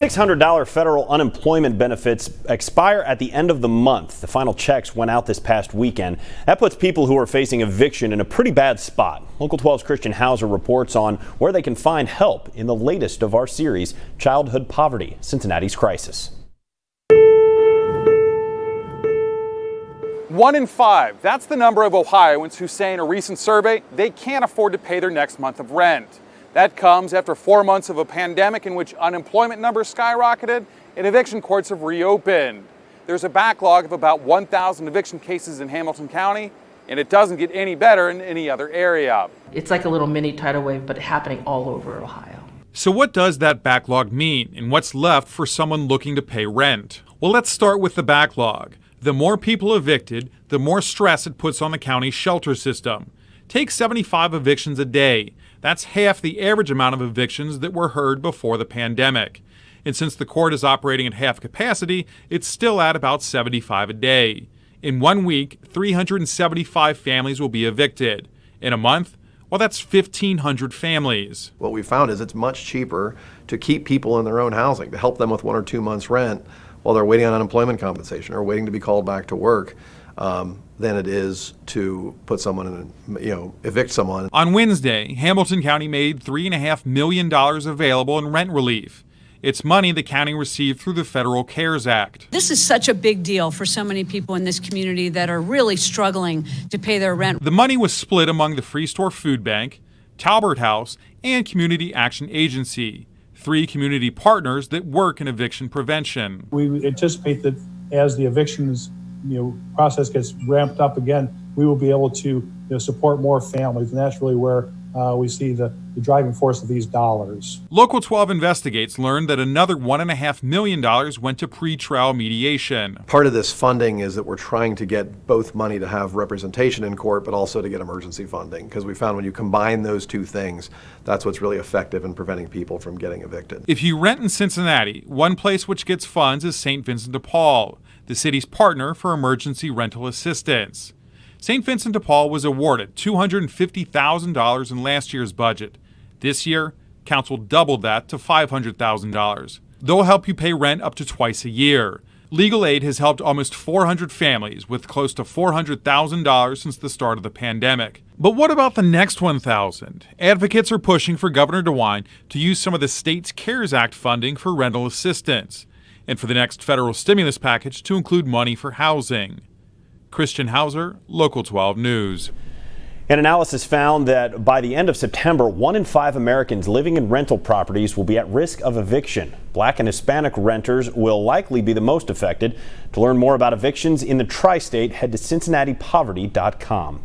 $600 federal unemployment benefits expire at the end of the month. The final checks went out this past weekend. That puts people who are facing eviction in a pretty bad spot. Local 12's Christian Hauser reports on where they can find help in the latest of our series, Childhood Poverty, Cincinnati's Crisis. 1 in 5, that's the number of Ohioans who say in a recent survey they can't afford to pay their next month of rent. That comes after 4 months of a pandemic in which unemployment numbers skyrocketed and eviction courts have reopened. There's a backlog of about 1,000 eviction cases in Hamilton County, and it doesn't get any better in any other area. It's like a little mini tidal wave, but happening all over Ohio. So what does that backlog mean, and what's left for someone looking to pay rent? Well, let's start with the backlog. The more people evicted, the more stress it puts on the county's shelter system. Take 75 evictions a day. That's half the average amount of evictions that were heard before the pandemic. And since the court is operating at half capacity, it's still at about 75 a day. In 1 week, 375 families will be evicted. In a month, well, that's 1,500 families. What we found is it's much cheaper to keep people in their own housing, to help them with 1 or 2 months' rent while they're waiting on unemployment compensation or waiting to be called back to work, than it is to put someone in, evict someone. On Wednesday, Hamilton County made $3.5 million available in rent relief. It's money the county received through the federal CARES Act. This is such a big deal for so many people in this community that are really struggling to pay their rent. The money was split among the Free Store Food Bank, Talbert House, and Community Action Agency, 3 community partners that work in eviction prevention. We anticipate that as the evictions process gets ramped up again, we will be able to support more families, and that's really where we see the driving force of these dollars. Local 12 Investigates learned that another $1.5 million went to pretrial mediation. Part of this funding is that we're trying to get both money to have representation in court, but also to get emergency funding, because we found when you combine those two things, that's what's really effective in preventing people from getting evicted. If you rent in Cincinnati, one place which gets funds is St. Vincent de Paul, the city's partner for emergency rental assistance. St. Vincent de Paul was awarded $250,000 in last year's budget. This year, council doubled that to $500,000. They'll help you pay rent up to twice a year. Legal aid has helped almost 400 families with close to $400,000 since the start of the pandemic. But what about the next 1,000? Advocates are pushing for Governor DeWine to use some of the state's CARES Act funding for rental assistance, and for the next federal stimulus package to include money for housing. Christian Hauser, Local 12 News. An analysis found that by the end of September, 1 in 5 Americans living in rental properties will be at risk of eviction. Black and Hispanic renters will likely be the most affected. To learn more about evictions in the tri-state, head to CINCINNATIpoverty.com.